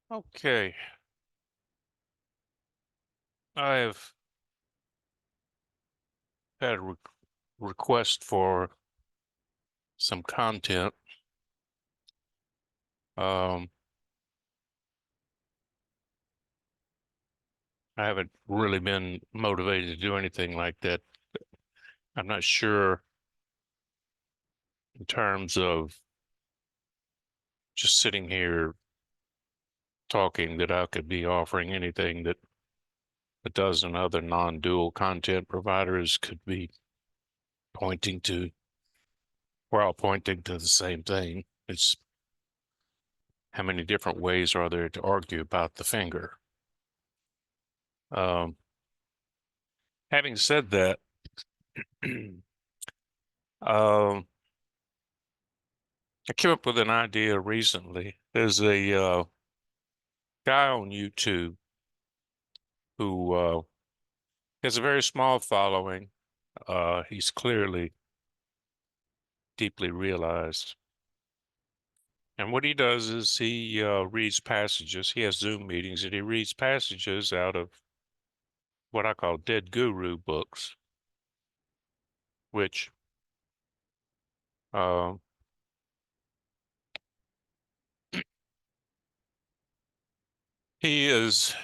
Okay, I've had a request for some content. Um, I haven't really been motivated to do anything like that. I'm not sure in terms of just sitting here talking that I could be offering anything that a dozen other non-dual content providers could be pointing to. We're all pointing to the same thing. It's how many different ways are there to argue about the finger? Um, Having said that, um, I came up with an idea recently. There's a guy on YouTube who has a very small following. He's clearly deeply realized. And what he does is he reads passages. He has Zoom meetings and he reads passages out of what I call dead guru books, which uh, he is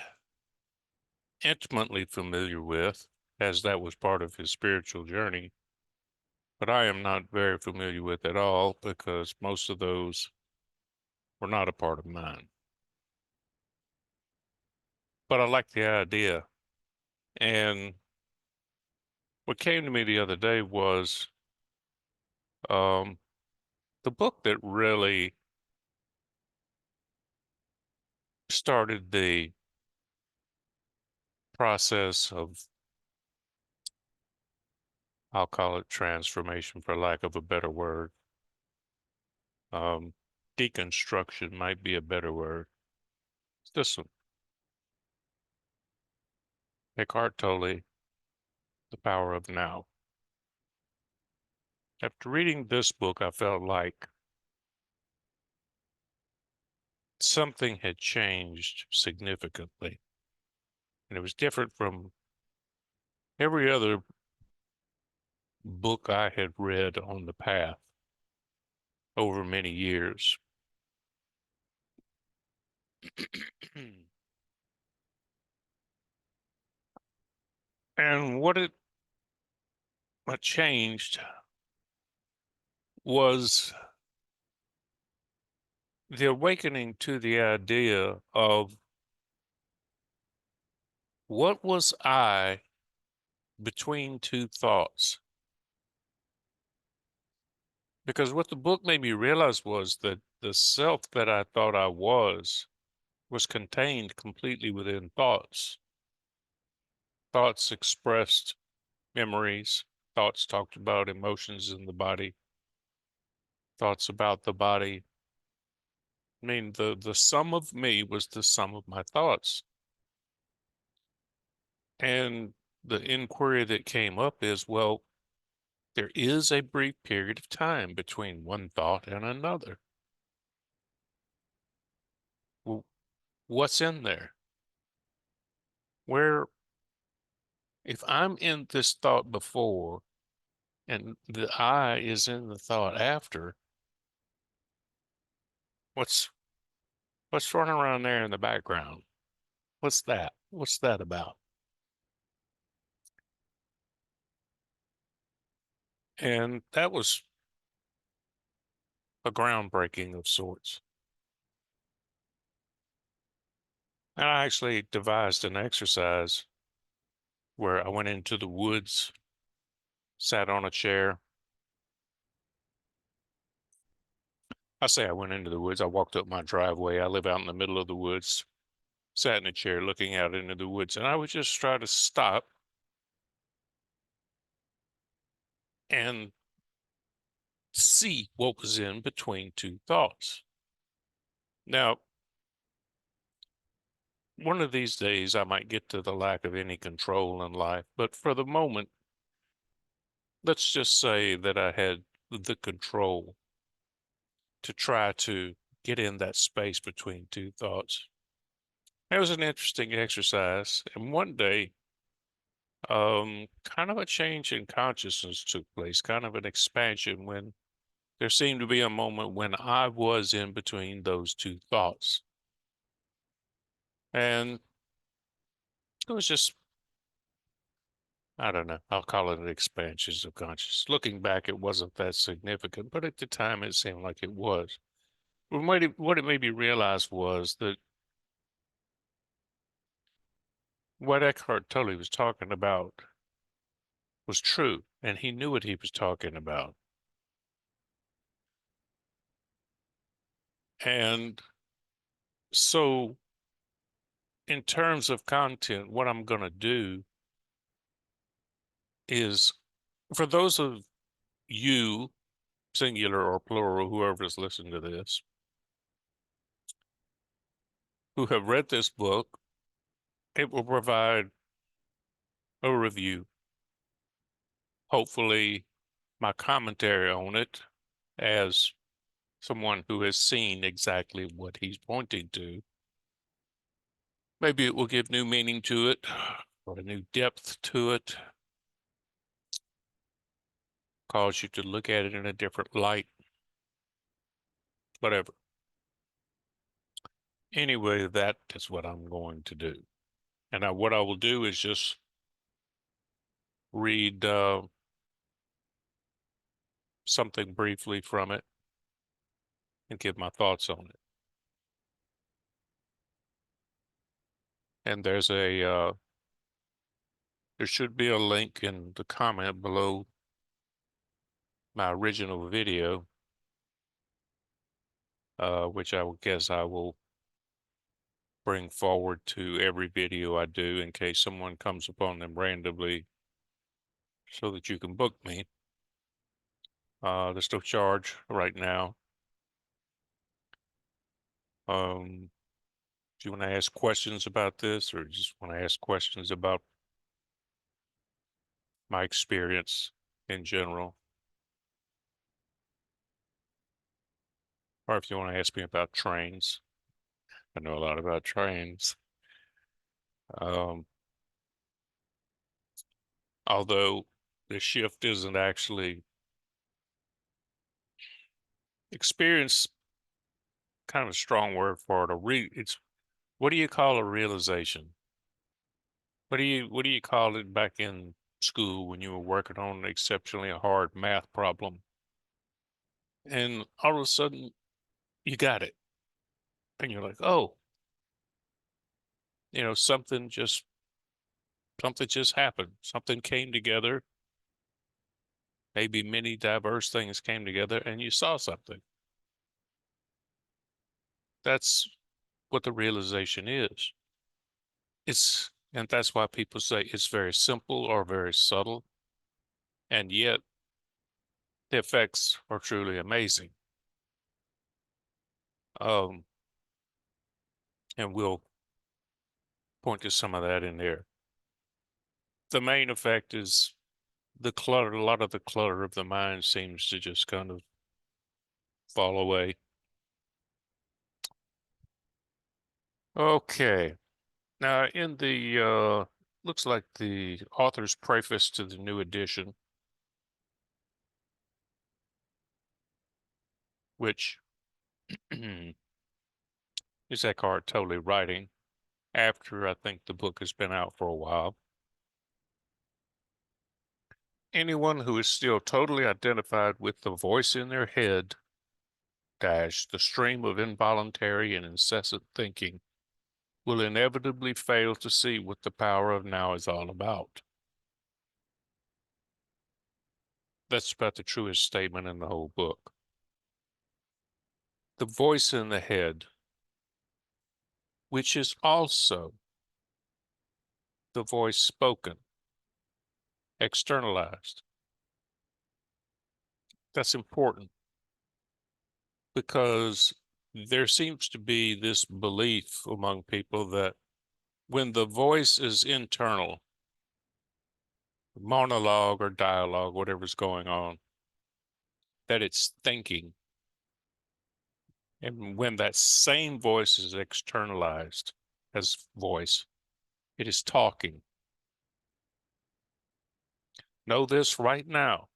intimately familiar with, as that was part of his spiritual journey. But I am not very familiar with at all because most of those were not a part of mine. But I like the idea. And what came to me the other day was um, the book that really started the process of, I'll call it transformation for lack of a better word. Um, Deconstruction might be a better word. It's this one, Eckhart Tolle, The Power of Now. After reading this book, I felt like something had changed significantly. And it was different from every other book I had read on the path over many years. And what changed was the awakening to the idea of what was I between two thoughts. Because what the book made me realize was that the self that I thought I was contained completely within thoughts. Thoughts expressed memories, thoughts talked about emotions in the body, thoughts about the body. I mean, the sum of me was the sum of my thoughts. And the inquiry that came up is, well, there is a brief period of time between one thought and another. Well, what's in there? Where, if I'm in this thought before and the I is in the thought after, what's what's running around there in the background? What's that? What's that about? And that was a groundbreaking of sorts. And I actually devised an exercise where I went into the woods, sat on a chair. I say I went into the woods. I walked up my driveway. I live out in the middle of the woods, sat in a chair looking out into the woods, and I would just try to stop and see what was in between two thoughts. Now, one of these days I might get to the lack of any control in life, but for the moment, let's just say that I had the control to try to get in that space between two thoughts. It was an interesting exercise. And one day, kind of a change in consciousness took place, kind of an expansion when there seemed to be a moment when I was in between those two thoughts. And it was just, I don't know, I'll call it an expansion of consciousness. Looking back, it wasn't that significant, but at the time it seemed like it was. What it made me realize was that what Eckhart Tolle was talking about was true, and he knew what he was talking about. And so, in terms of content, what I'm going to do is for those of you, singular or plural, whoever's listening to this, who have read this book, it will provide a review, hopefully, my commentary on it as someone who has seen exactly what he's pointing to. Maybe it will give new meaning to it or a new depth to it, cause you to look at it in a different light, whatever. Anyway, that is what I'm going to do. And what I will do is just read something briefly from it and give my thoughts on it. And there should be a link in the comment below my original video, which I will guess I will bring forward to every video I do in case someone comes upon them randomly so that you can book me. There's no charge right now. Do you want to ask questions about this or just want to ask questions about my experience in general? Or if you want to ask me about trains, I know a lot about trains. Um, although the shift isn't actually experience, kind of a strong word for it. It's what do you call a realization? What do you call it back in school when you were working on an exceptionally hard math problem? And all of a sudden you got it. And you're like, oh, something just happened. Something came together. Maybe many diverse things came together and you saw something. That's what the realization is. And that's why people say it's very simple or very subtle. And yet the effects are truly amazing. Um, and we'll point to some of that in there. The main effect is the clutter. A lot of the clutter of the mind seems to just kind of fall away. Okay. Now, in the looks like the author's preface to the new edition, which is Eckhart Tolle writing after I think the book has been out for a while. Anyone who is still totally identified with the voice in their head, dash, the stream of involuntary and incessant thinking, will inevitably fail to see what the power of now is all about. That's about the truest statement in the whole book. The voice in the head, which is also the voice spoken, externalized. That's important because there seems to be this belief among people that when the voice is internal, monologue or dialogue, whatever's going on, that it's thinking. And when that same voice is externalized, as voice. It is talking. Know this right now.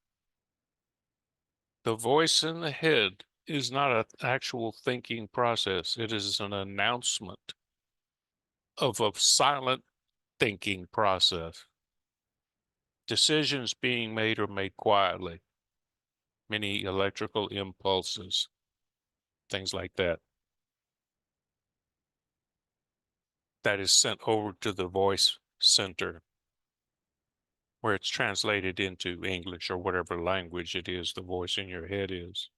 The voice in the head is not an actual thinking process. It is an announcement of a silent thinking process. Decisions being made are made quietly. Many electrical impulses, things like that. That is sent over to the voice center where it's translated into English or whatever language it is the voice in your head is.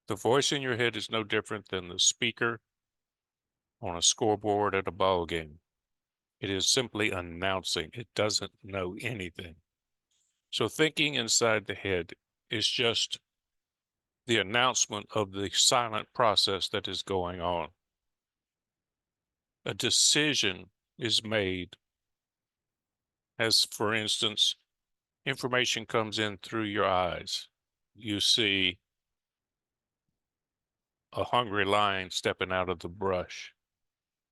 The voice in your head is no different than the speaker on a scoreboard at a ball game. It is simply announcing. It doesn't know anything. So thinking inside the head is just the announcement of the silent process that is going on. A decision is made, as for instance, information comes in through your eyes. You see a hungry lion stepping out of the brush.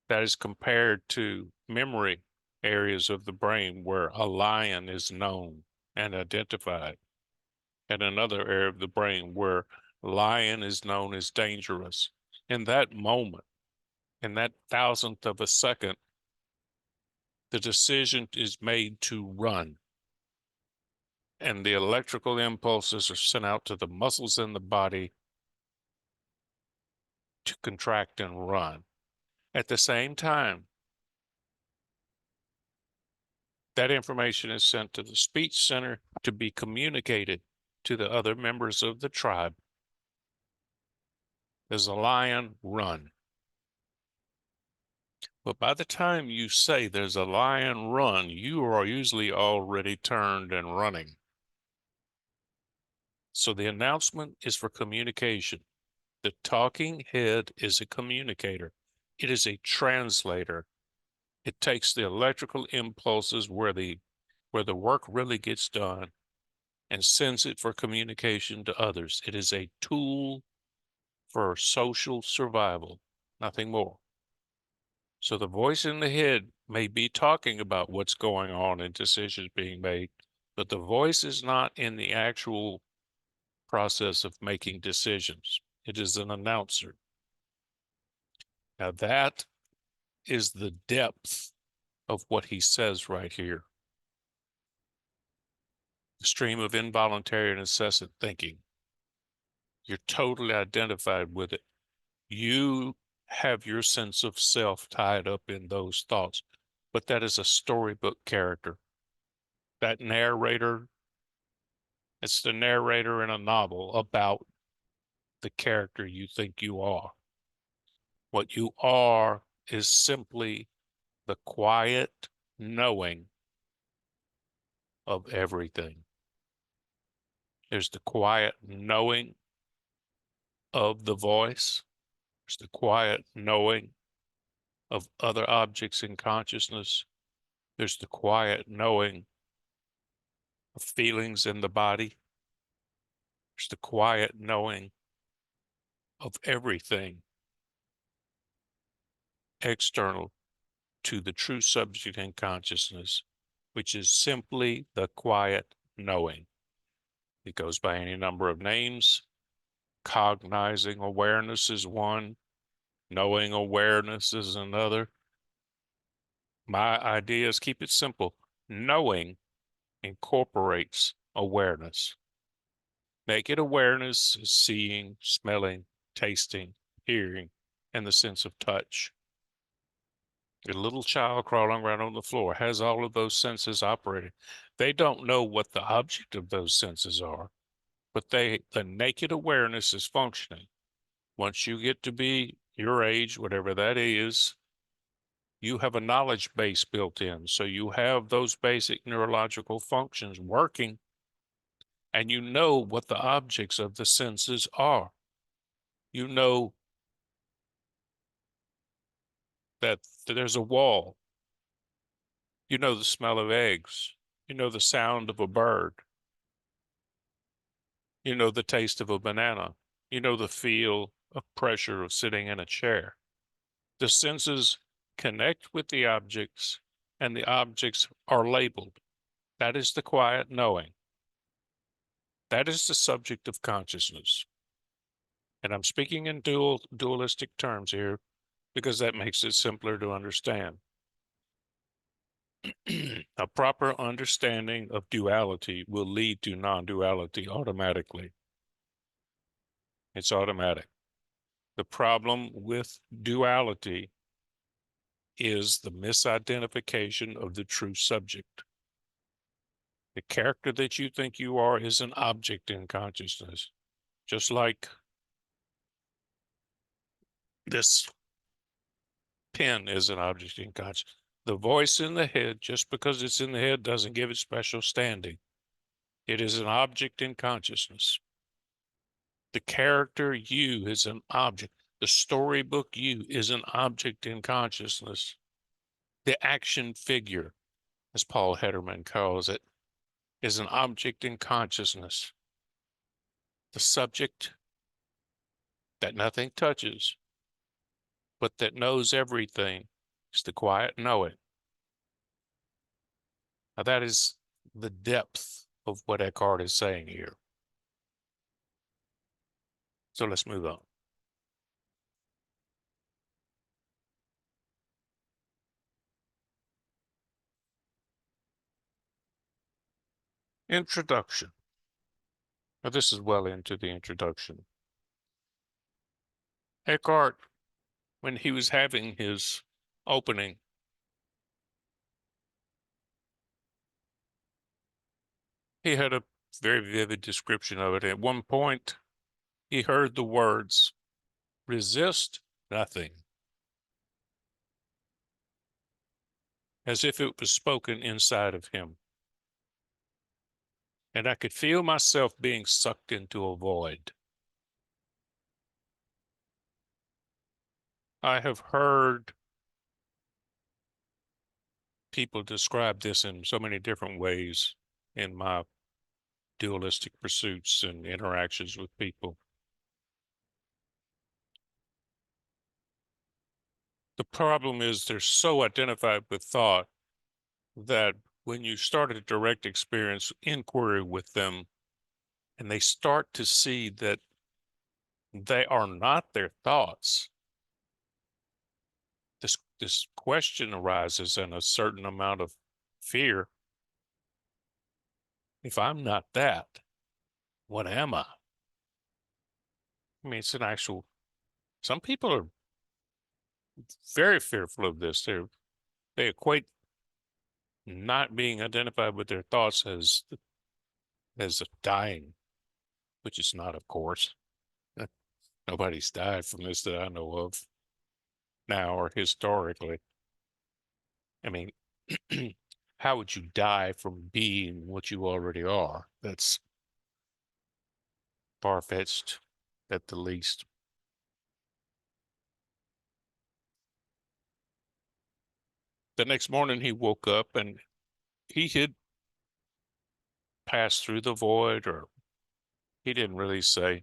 That is compared to memory areas of the brain where a lion is known and identified, and another area of the brain where lion is known as dangerous. In that moment, in that thousandth of a second, the decision is made to run. And the electrical impulses are sent out to the muscles in the body to contract and run. At the same time, that information is sent to the speech center to be communicated to the other members of the tribe. There's a lion, run. But by the time you say there's a lion, run, you are usually already turned and running. So the announcement is for communication. The talking head is a communicator. It is a translator. It takes the electrical impulses where the work really gets done and sends it for communication to others. It is a tool for social survival, nothing more. So the voice in the head may be talking about what's going on and decisions being made, but the voice is not in the actual process of making decisions. It is an announcer. Now that is the depth of what he says right here. The stream of involuntary and incessant thinking. You're totally identified with it. You have your sense of self tied up in those thoughts, but that is a storybook character. That narrator, it's the narrator in a novel about the character you think you are. What you are is simply the quiet knowing of everything. There's the quiet knowing of the voice. There's the quiet knowing of other objects in consciousness. There's the quiet knowing of feelings in the body. There's the quiet knowing of everything external to the true subject in consciousness, which is simply the quiet knowing. It goes by any number of names. Cognizing awareness is one. Knowing awareness is another. My idea is keep it simple. Knowing incorporates awareness. Naked awareness is seeing, smelling, tasting, hearing, and the sense of touch. A little child crawling around on the floor has all of those senses operating. They don't know what the object of those senses are, but the naked awareness is functioning. Once you get to be your age, whatever that is, you have a knowledge base built in. So you have those basic neurological functions working, and you know what the objects of the senses are. You know that there's a wall. You know the smell of eggs. You know the sound of a bird. You know the taste of a banana. You know the feel of pressure of sitting in a chair. The senses connect with the objects, and the objects are labeled. That is the quiet knowing. That is the subject of consciousness. And I'm speaking in dualistic terms here because that makes it simpler to understand. A proper understanding of duality will lead to non-duality automatically. It's automatic. The problem with duality is the misidentification of the true subject. The character that you think you are is an object in consciousness, just like this pen is an object in consciousness. The voice in the head, just because it's in the head, doesn't give it special standing. It is an object in consciousness. The character you is an object. The storybook you is an object in consciousness. The action figure, as Paul Hederman calls it, is an object in consciousness. The subject that nothing touches, but that knows everything, is the quiet knowing. Now, that is the depth of what Eckhart is saying here. So let's move on. Introduction. Now, this is well into the introduction. Eckhart, when he was having his opening, he had a very vivid description of it. At one point, he heard the words, resist nothing, as if it was spoken inside of him. And I could feel myself being sucked into a void. I have heard people describe this in so many different ways in my dualistic pursuits and interactions with people. The problem is they're so identified with thought that when you start a direct experience inquiry with them and they start to see that they are not their thoughts, this question arises and a certain amount of fear. If I'm not that, what am I? I mean, it's an actual, some people are very fearful of this. They equate not being identified with their thoughts as dying, which is not, of course. Nobody's died from this that I know of now or historically. I mean, how would you die from being what you already are? That's far-fetched at the least. The next morning he woke up and he had passed through the void, or he didn't really say.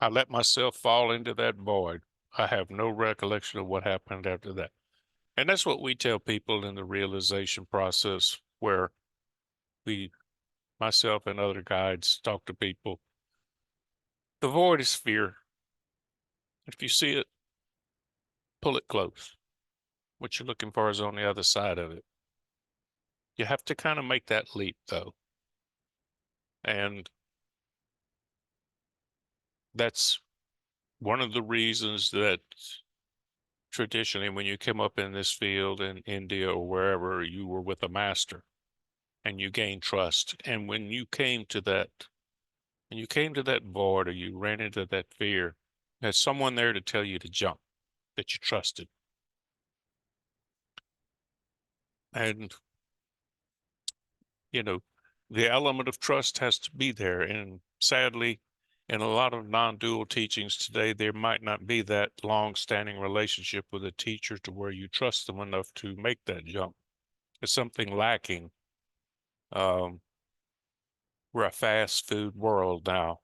I let myself fall into that void. I have no recollection of what happened after that. And that's what we tell people in the realization process, where we, myself and other guides, talk to people. The void is fear. If you see it, pull it close. What you're looking for is on the other side of it. You have to kind of make that leap, though. And that's one of the reasons that traditionally, when you come up in this field in India or wherever, you were with a master and you gained trust. And when you came to that, and you came to that void or you ran into that fear, there's someone there to tell you to jump, that you trusted. And, you know, the element of trust has to be there. And sadly, in a lot of non-dual teachings today, there might not be that long-standing relationship with a teacher to where you trust them enough to make that jump. It's something lacking. We're a fast food world now,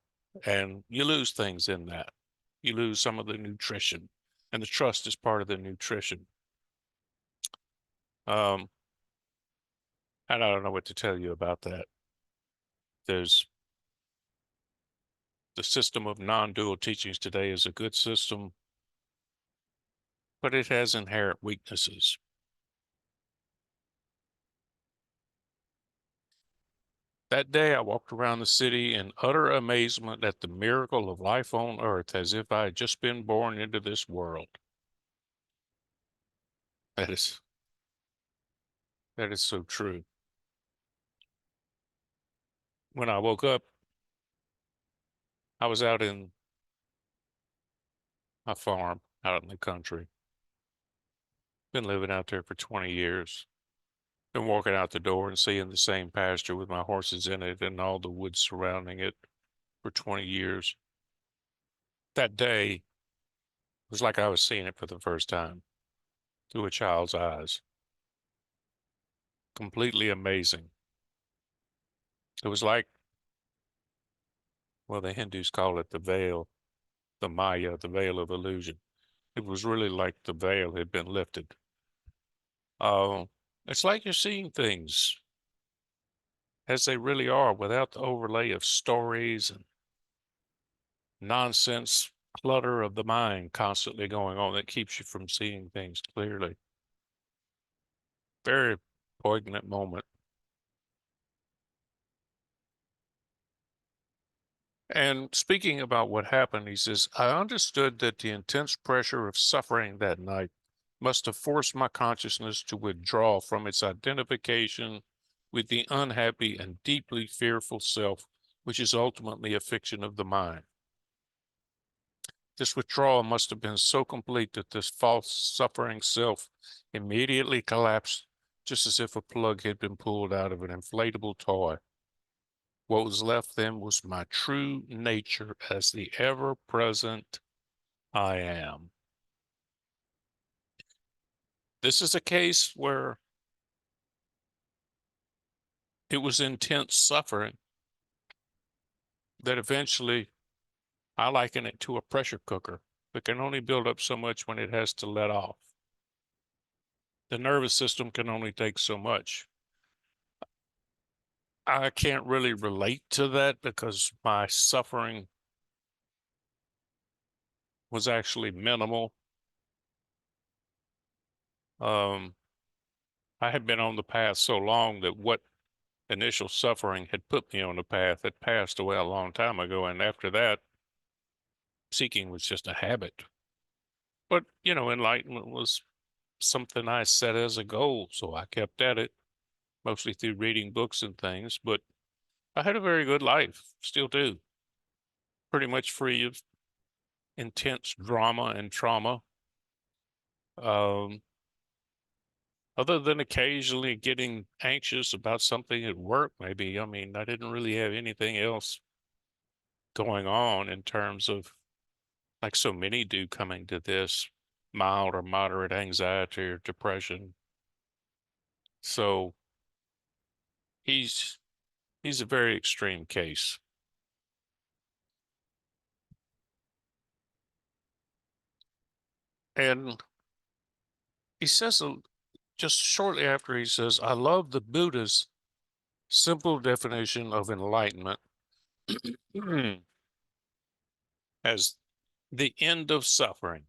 and you lose things in that. You lose some of the nutrition. And the trust is part of the nutrition. Um, and I don't know what to tell you about that. There's the system of non-dual teachings today is a good system, but it has inherent weaknesses. That day I walked around the city in utter amazement at the miracle of life on earth, as if I had just been born into this world. That is that is so true. When I woke up, I was out in my farm, out in the country. Been living out there for 20 years. Been walking out the door and seeing the same pasture with my horses in it and all the woods surrounding it for 20 years. That day was like I was seeing it for the first time through a child's eyes. Completely amazing. It was like, well, the Hindus call it the veil, the Maya, the veil of illusion. It was really like the veil had been lifted. Uh, it's like you're seeing things as they really are without the overlay of stories and nonsense clutter of the mind constantly going on that keeps you from seeing things clearly. Very poignant moment. And speaking about what happened, he says, I understood that the intense pressure of suffering that night must have forced my consciousness to withdraw from its identification with the unhappy and deeply fearful self, which is ultimately a fiction of the mind. This withdrawal must have been so complete that this false suffering self immediately collapsed, just as if a plug had been pulled out of an inflatable toy. What was left then was my true nature as the ever present I am. This is a case where it was intense suffering that eventually I liken it to a pressure cooker that can only build up so much when it has to let off. The nervous system can only take so much. I can't really relate to that because my suffering was actually minimal. Um, I had been on the path so long that what initial suffering had put me on the path had passed away a long time ago. And after that, seeking was just a habit. But, enlightenment was something I set as a goal. So I kept at it, mostly through reading books and things. But I had a very good life, still do, pretty much free of intense drama and trauma. Um, Other than occasionally getting anxious about something at work, maybe. I mean, I didn't really have anything else going on in terms of, like so many do coming to this, mild or moderate anxiety or depression. So he's he's a very extreme case. And he says, just shortly after, he says, I love the Buddha's simple definition of enlightenment as the end of suffering.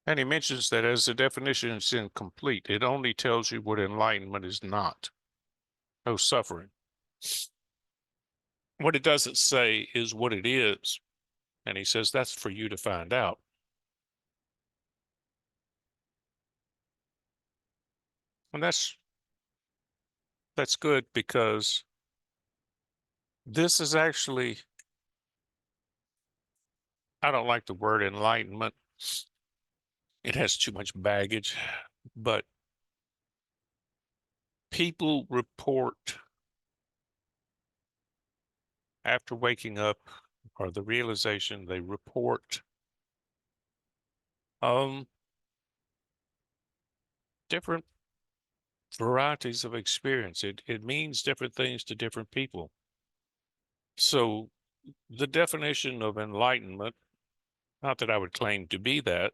And he mentions that as the definition is incomplete, it only tells you what enlightenment is not. No suffering. What it doesn't say is what it is. And he says that's for you to find out. And that's good because this is actually, I don't like the word enlightenment. It has too much baggage, but people report after waking up or the realization they report um different varieties of experience. It means different things to different people. So the definition of enlightenment, not that I would claim to be that,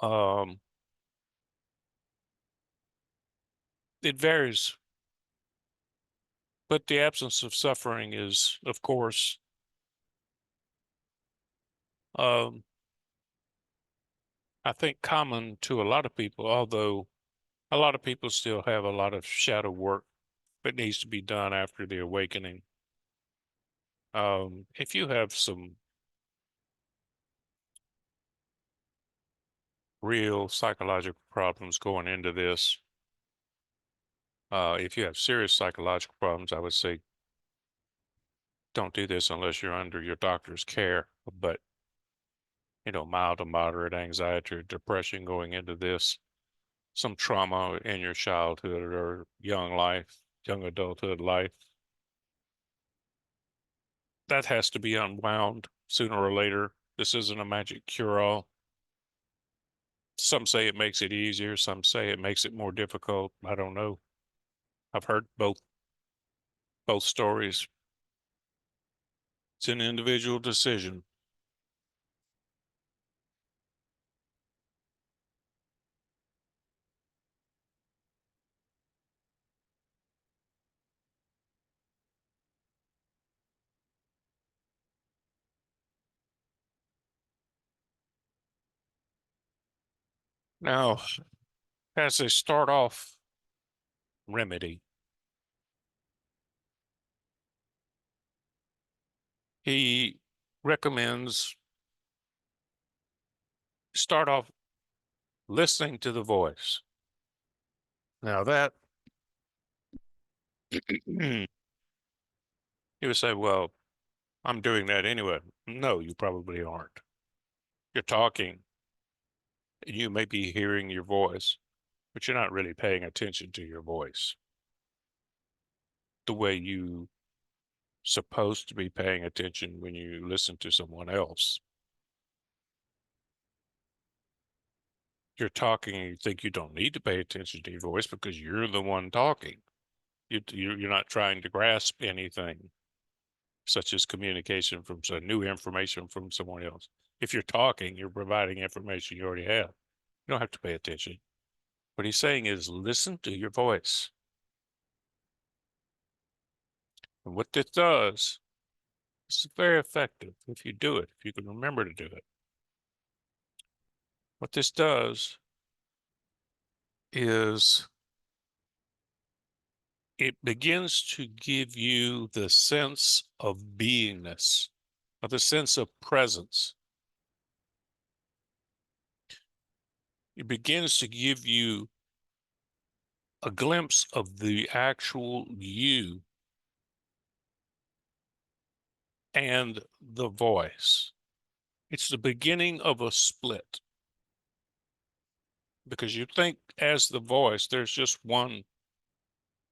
um, it varies. But the absence of suffering is, of course, um, I think common to a lot of people, although a lot of people still have a lot of shadow work that needs to be done after the awakening. If you have some real psychological problems going into this, if you have serious psychological problems, I would say don't do this unless you're under your doctor's care. But, mild to moderate anxiety or depression going into this, some trauma in your childhood or young life, young adulthood life, that has to be unwound sooner or later. This isn't a magic cure-all. Some say it makes it easier, some say it makes it more difficult. I don't know. I've heard both stories. It's an individual decision. Now, as a start off remedy, he recommends start off listening to the voice. Now that you would say, well, I'm doing that anyway. No, you probably aren't. You're talking, and you may be hearing your voice, but you're not really paying attention to your voice the way you supposed to be paying attention when you listen to someone else. You're talking and you think you don't need to pay attention to your voice because you're the one talking. You're not trying to grasp anything, such as communication from some new information from someone else. If you're talking, you're providing information you already have. You don't have to pay attention. What he's saying is listen to your voice. And what this does, this is very effective if you do it, if you can remember to do it. What this does is it begins to give you the sense of beingness, of the sense of presence. It begins to give you a glimpse of the actual you and the voice. It's the beginning of a split because you think as the voice, there's just one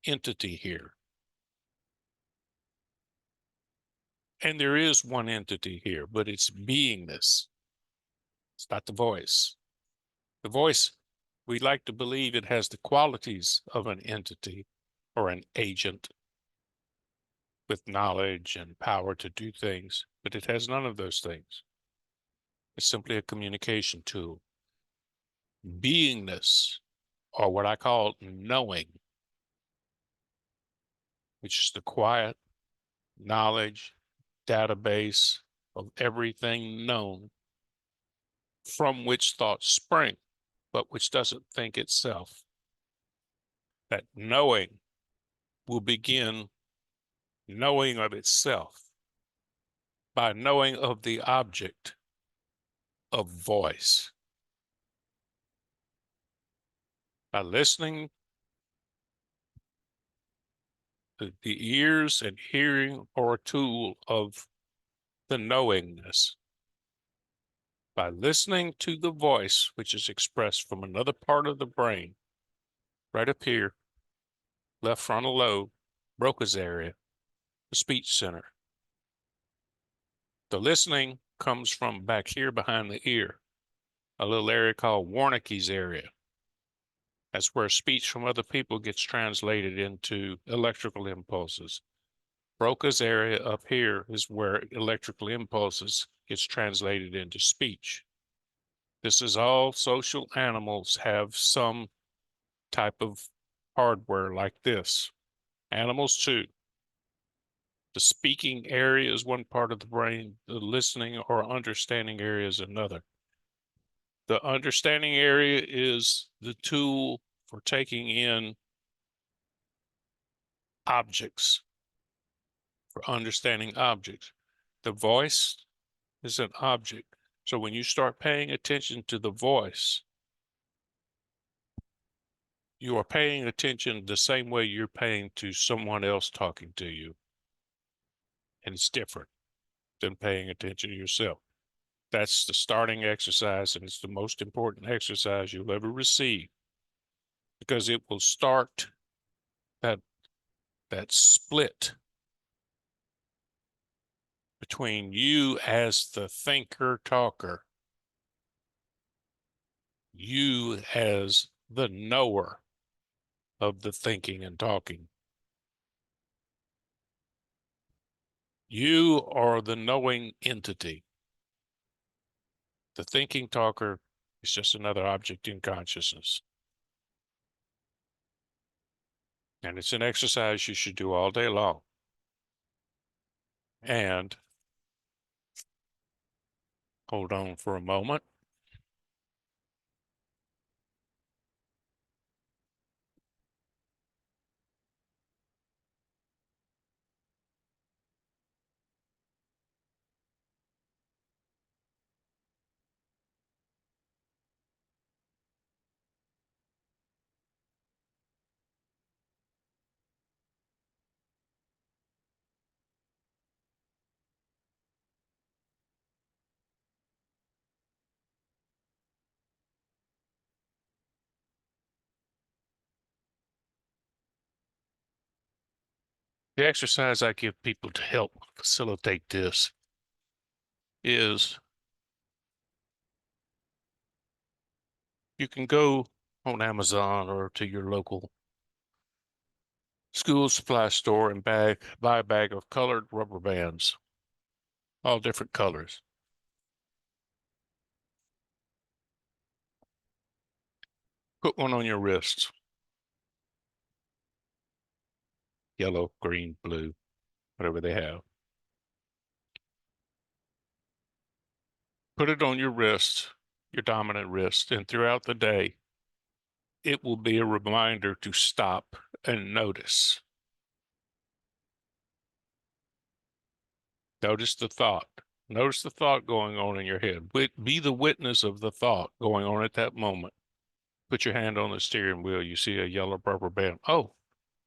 entity here. And there is one entity here, but it's beingness. It's not the voice. The voice, we like to believe it has the qualities of an entity or an agent with knowledge and power to do things, but it has none of those things. It's simply a communication tool. Beingness, or what I call knowing, which is the quiet knowledge database of everything known from which thoughts spring, but which doesn't think itself. That knowing will begin knowing of itself by knowing of the object of voice. By listening, the ears and hearing are a tool of the knowingness. By listening to the voice, which is expressed from another part of the brain, right up here, left frontal lobe, Broca's area, the speech center. The listening comes from back here behind the ear, a little area called Wernicke's area. That's where speech from other people gets translated into electrical impulses. Broca's area up here is where electrical impulses gets translated into speech. This is all social animals have some type of hardware like this. Animals too. The speaking area is one part of the brain, the listening or understanding area is another. The understanding area is the tool for taking in objects, for understanding objects. The voice is an object. So when you start paying attention to the voice, you are paying attention the same way you're paying to someone else talking to you. And it's different than paying attention to yourself. That's the starting exercise, and it's the most important exercise you'll ever receive because it will start that that split between you as the thinker talker, you as the knower of the thinking and talking. You are the knowing entity. The thinking talker is just another object in consciousness. And it's an exercise you should do all day long. And hold on for a moment. The exercise I give people to help facilitate this is you can go on Amazon or to your local school supply store and buy a bag of colored rubber bands, all different colors. Put one on your wrist, yellow, green, blue, whatever they have. Put it on your wrist, your dominant wrist, and throughout the day, it will be a reminder to stop and notice. Notice the thought. Notice the thought going on in your head. Be the witness of the thought going on at that moment. Put your hand on the steering wheel. You see a yellow rubber band. Oh,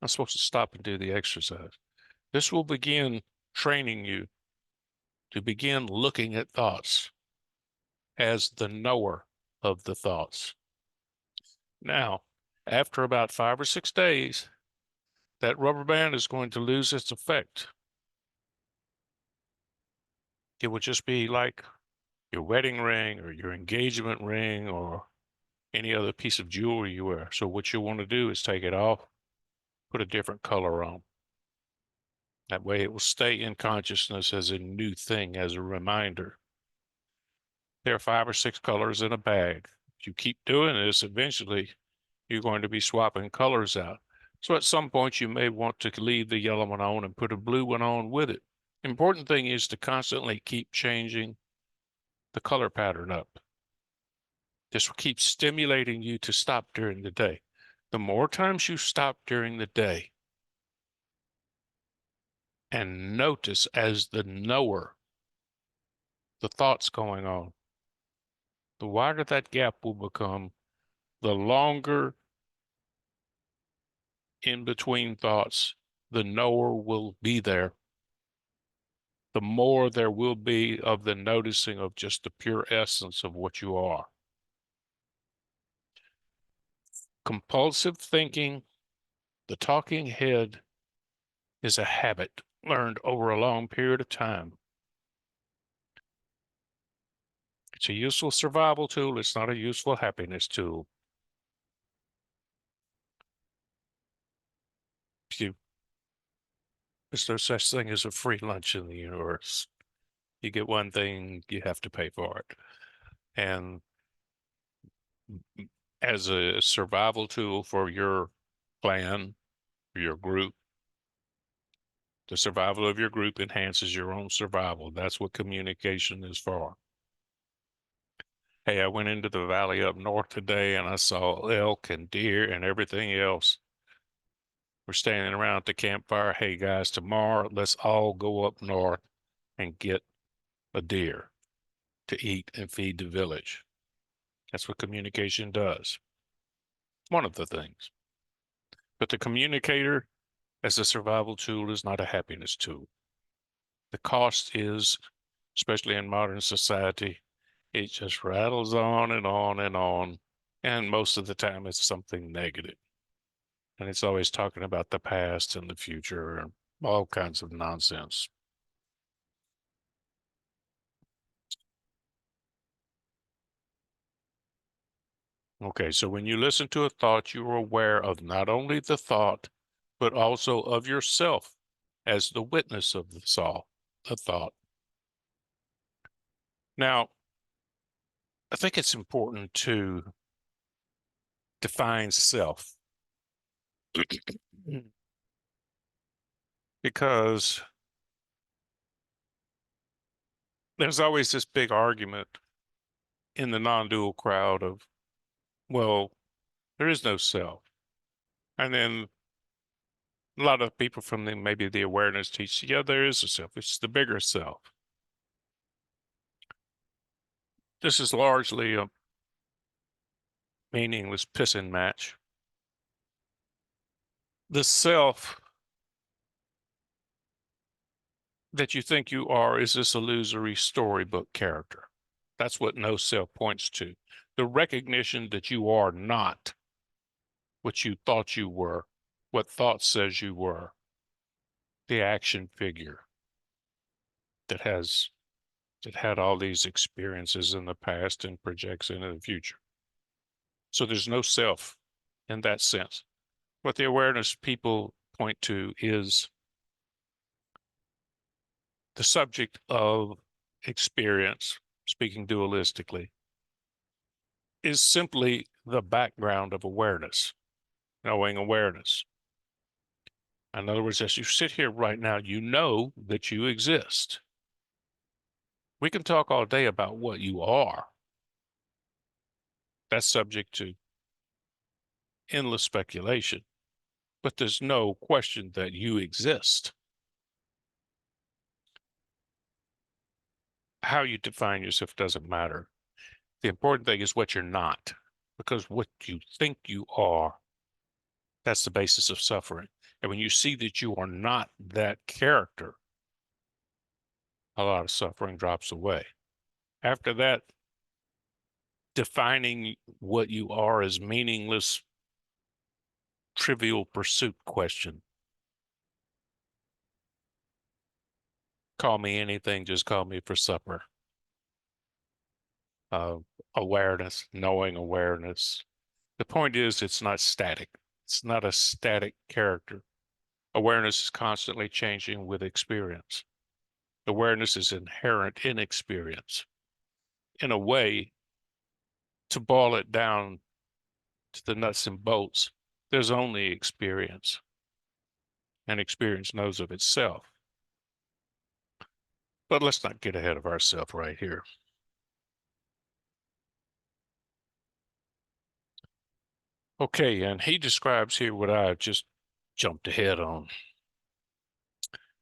I'm supposed to stop and do the exercise. This will begin training you to begin looking at thoughts as the knower of the thoughts. Now, after about 5 or 6 days, that rubber band is going to lose its effect. It will just be like your wedding ring or your engagement ring or any other piece of jewelry you wear. So what you want to do is take it off, put a different color on. That way it will stay in consciousness as a new thing, as a reminder. There are 5 or 6 colors in a bag. If you keep doing this, eventually you're going to be swapping colors out. So at some point you may want to leave the yellow one on and put a blue one on with it. Important thing is to constantly keep changing the color pattern up. This will keep stimulating you to stop during the day. The more times you stop during the day and notice as the knower the thoughts going on, the wider that gap will become, the longer in between thoughts the knower will be there, the more there will be of the noticing of just the pure essence of what you are. Compulsive thinking, the talking head, is a habit learned over a long period of time. It's a useful survival tool. It's not a useful happiness tool. If you There's no such thing as a free lunch in the universe. You get one thing, you have to pay for it. And as a survival tool for your clan, for your group, the survival of your group enhances your own survival. That's what communication is for. Hey, I went into the valley up north today and I saw elk and deer and everything else. We're standing around at the campfire. Hey guys, tomorrow let's all go up north and get a deer to eat and feed the village. That's what communication does. One of the things. But the communicator as a survival tool is not a happiness tool. The cost is, especially in modern society, it just rattles on and on and on. And most of the time it's something negative. And it's always talking about the past and the future and all kinds of nonsense. Okay, so when you listen to a thought, you are aware of not only the thought, but also of yourself as the witness of the thought. Now, I think it's important to define self because there's always this big argument in the non-dual crowd of, well, there is no self. And then a lot of people from maybe the awareness teach, yeah, there is a self. It's the bigger self. This is largely a meaningless pissing match. The self that you think you are is this illusory storybook character. That's what no self points to. The recognition that you are not what you thought you were, what thought says you were, the action figure that had all these experiences in the past and projects into the future. So there's no self in that sense. What the awareness people point to is the subject of experience, speaking dualistically, is simply the background of awareness, knowing awareness. In other words, as you sit here right now, you know that you exist. We can talk all day about what you are. That's subject to endless speculation, but there's no question that you exist. How you define yourself doesn't matter. The important thing is what you're not, because what you think you are, that's the basis of suffering. And when you see that you are not that character, a lot of suffering drops away. After that, defining what you are as meaningless, trivial pursuit question. Call me anything, just call me for supper. Uh, Awareness, knowing awareness. The point is, it's not static. It's not a static character. Awareness is constantly changing with experience. Awareness is inherent in experience. In a way, to boil it down to the nuts and bolts, there's only experience, and experience knows of itself. But let's not get ahead of ourselves right here. Okay, and he describes here what I just jumped ahead on.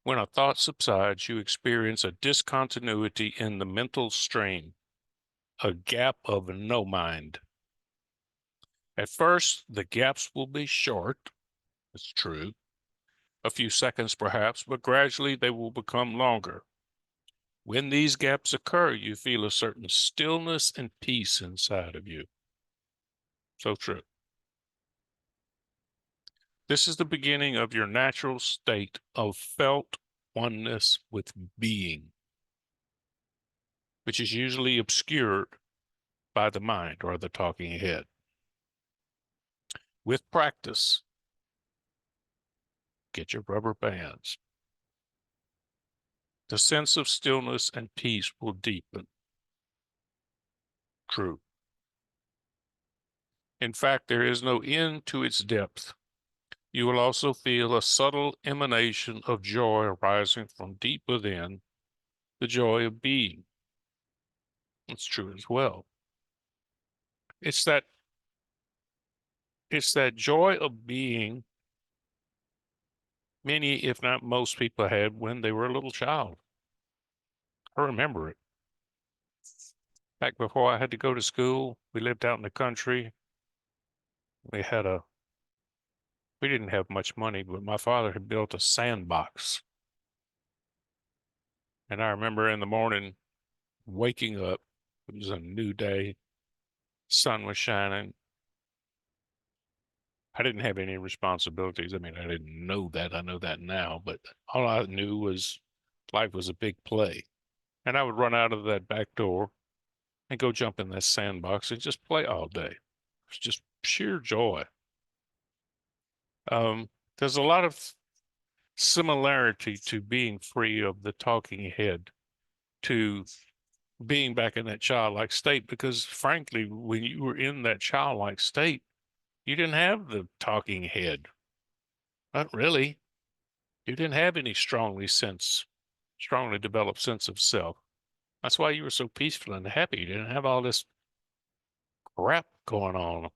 When a thought subsides, you experience a discontinuity in the mental stream, a gap of no mind. At first, the gaps will be short, it's true, a few seconds perhaps, but gradually they will become longer. When these gaps occur, you feel a certain stillness and peace inside of you. So true. This is the beginning of your natural state of felt oneness with being, which is usually obscured by the mind or the talking head. With practice, get your rubber bands. the sense of stillness and peace will deepen. True. In fact, there is no end to its depth. You will also feel a subtle emanation of joy arising from deep within, the joy of being. It's true as well. It's that it's that joy of being many, if not most people had when they were a little child. I remember it. Back before I had to go to school, we lived out in the country. We had we didn't have much money, but my father had built a sandbox. And I remember in the morning waking up. It was a new day. Sun was shining. I didn't have any responsibilities. I mean, I didn't know that. I know that now, but all I knew was life was a big play. And I would run out of that back door and go jump in that sandbox and just play all day. It was just sheer joy. There's a lot of similarity to being free of the talking head, to being back in that childlike state, because frankly, when you were in that childlike state, you didn't have the talking head. Not really. You didn't have any strongly developed sense of self. That's why you were so peaceful and happy. You didn't have all this crap going on.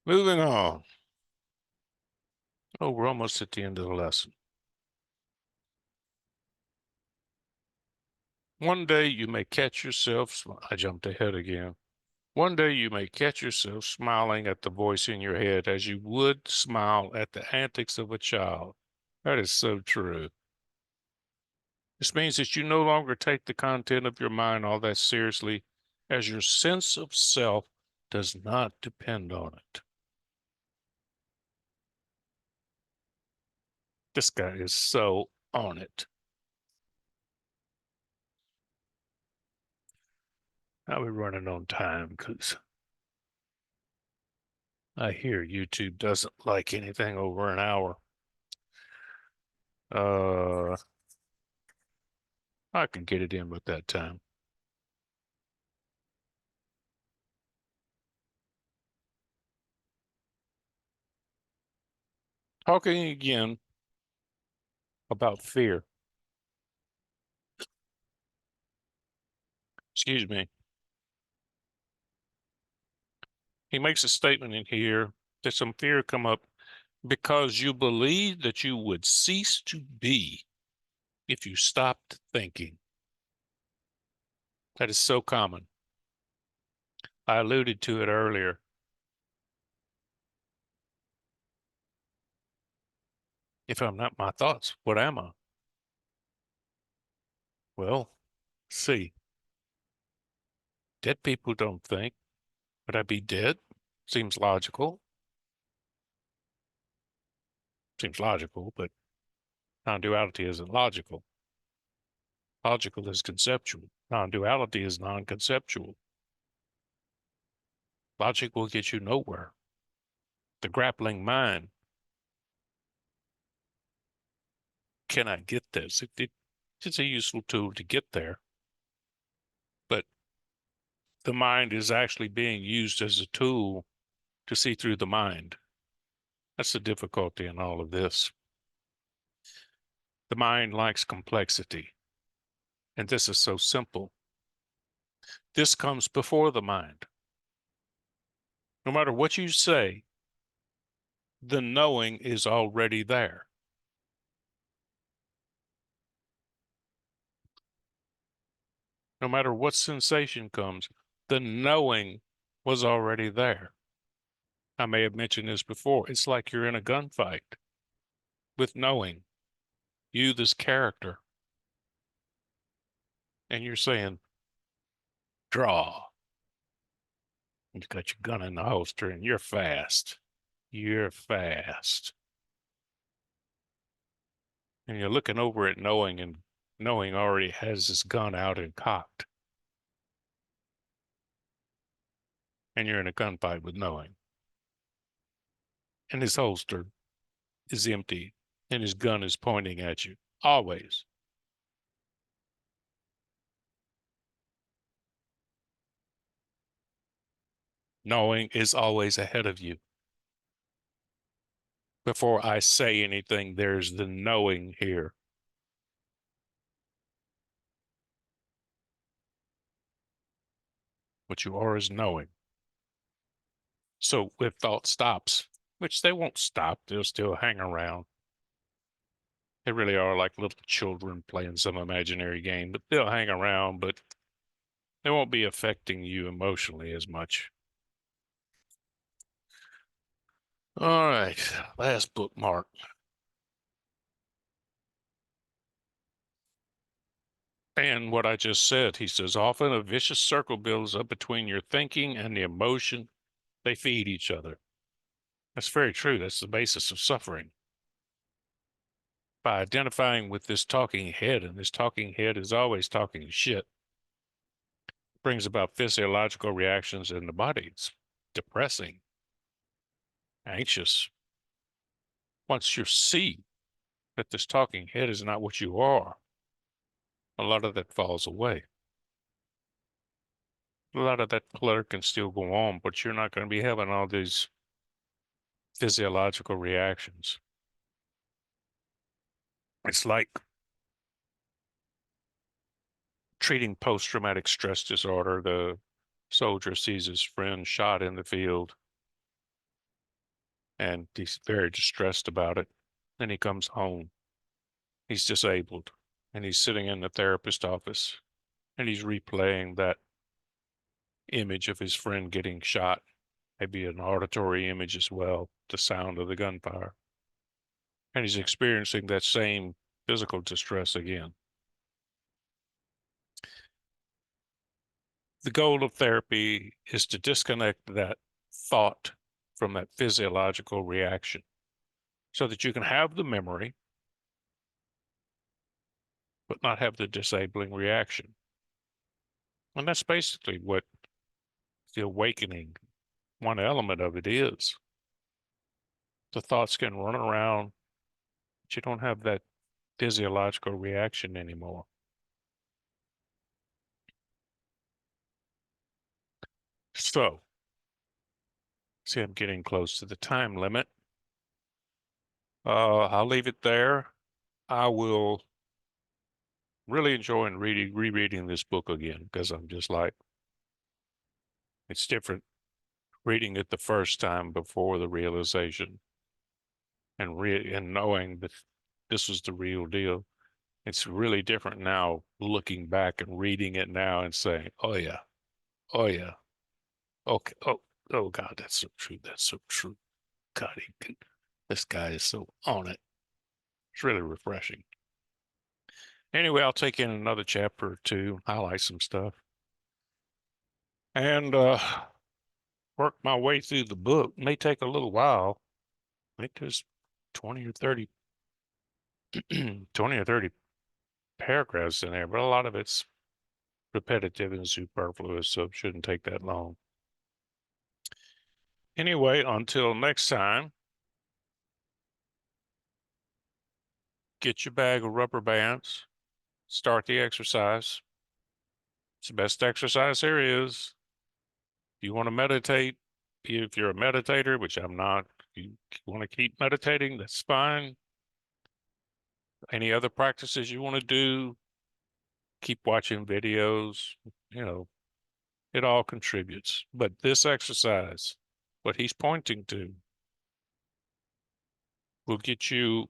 Moving on. Oh, we're almost at the end of the lesson. One day you may catch yourself, I jumped ahead again. One day you may catch yourself smiling at the voice in your head as you would smile at the antics of a child. That is so true. This means that you no longer take the content of your mind all that seriously, as your sense of self does not depend on it. This guy is so on it. I'll be running on time because I hear YouTube doesn't like anything over an hour. I can get it in with that time. Talking again about fear. Excuse me. He makes a statement in here that some fear come up because you believe that you would cease to be if you stopped thinking. That is so common. I alluded to it earlier. If I'm not my thoughts, what am I? Well, see, dead people don't think. Would I be dead? Seems logical. Seems logical, but non-duality isn't logical. Logical is conceptual. Non-duality is non-conceptual. Logic will get you nowhere. The grappling mind cannot get this. It's a useful tool to get there, but the mind is actually being used as a tool to see through the mind. That's the difficulty in all of this. The mind likes complexity, and this is so simple. This comes before the mind. No matter what you say, the knowing is already there. No matter what sensation comes, the knowing was already there. I may have mentioned this before. It's like you're in a gunfight with knowing, you, this character, and you're saying, draw. You've got your gun in the holster and you're fast. You're fast. And you're looking over at knowing, and knowing already has his gun out and cocked. And you're in a gunfight with knowing. And his holster is empty and his gun is pointing at you. Always. Knowing is always ahead of you. Before I say anything, there's the knowing here. What you are is knowing. So if thought stops, which they won't stop, they'll still hang around. They really are like little children playing some imaginary game, but they'll hang around, but they won't be affecting you emotionally as much. All right, last bookmark. And what I just said, he says, often a vicious circle builds up between your thinking and the emotion. They feed each other. That's very true. That's the basis of suffering. By identifying with this talking head, and this talking head is always talking shit, brings about physiological reactions in the body. It's depressing, anxious. Once you see that this talking head is not what you are, a lot of that falls away. A lot of that clutter can still go on, but you're not going to be having all these physiological reactions. It's like treating post-traumatic stress disorder. The soldier sees his friend shot in the field and he's very distressed about it. Then he comes home. He's disabled and he's sitting in the therapist office and he's replaying that image of his friend getting shot, maybe an auditory image as well, the sound of the gunfire. And he's experiencing that same physical distress again. The goal of therapy is to disconnect that thought from that physiological reaction so that you can have the memory, but not have the disabling reaction. And that's basically what the awakening, one element of it is. The thoughts can run around, but you don't have that physiological reaction anymore. So, see, I'm getting close to the time limit. I'll leave it there. I will really enjoy rereading this book again because I'm just like, it's different reading it the first time before the realization and knowing that this was the real deal. It's really different now looking back and reading it now and saying, oh yeah, okay, oh God, that's so true, that's so true. God, this guy is so on it. It's really refreshing. Anyway, I'll take in another chapter or two, highlight some stuff, and work my way through the book. It may take a little while. I think there's 20 or 30 20 or 30 paragraphs in there, but a lot of it's repetitive and superfluous, so it shouldn't take that long. Anyway, until next time, get your bag of rubber bands, start the exercise. It's the best exercise there is. If you want to meditate, if you're a meditator, which I'm not, if you want to keep meditating, that's fine. Any other practices you want to do, keep watching videos, you know, it all contributes. But this exercise, what he's pointing to, will get you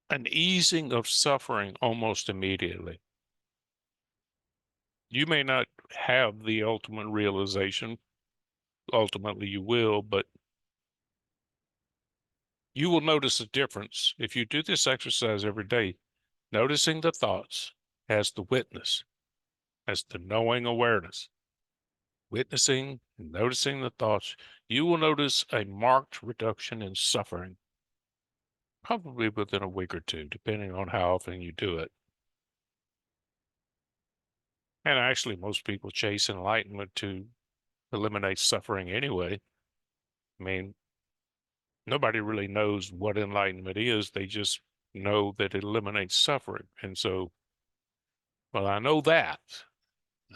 an easing of suffering almost immediately. You may not have the ultimate realization, ultimately you will, but you will notice a difference if you do this exercise every day, noticing the thoughts as the witness, as the knowing awareness, witnessing and noticing the thoughts. You will notice a marked reduction in suffering, probably within a week or two, depending on how often you do it. And actually, most people chase enlightenment to eliminate suffering anyway. I mean, nobody really knows what enlightenment is. They just know that it eliminates suffering. And so, well, I know that.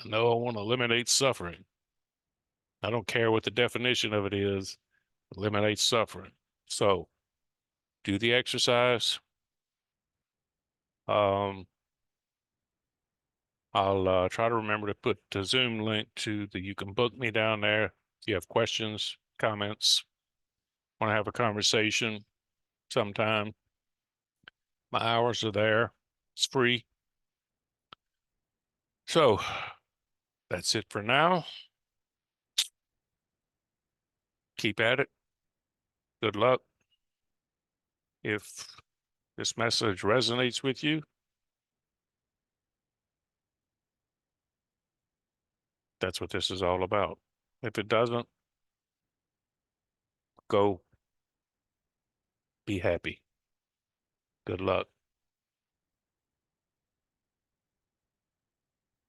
I know I want to eliminate suffering. I don't care what the definition of it is, eliminate suffering. So do the exercise. Um, I'll try to remember to put the Zoom link to the, you can book me down there. If you have questions, comments, want to have a conversation sometime, my hours are there. It's free. So that's it for now. Keep at it. Good luck. If this message resonates with you, that's what this is all about. If it doesn't, go be happy. Good luck.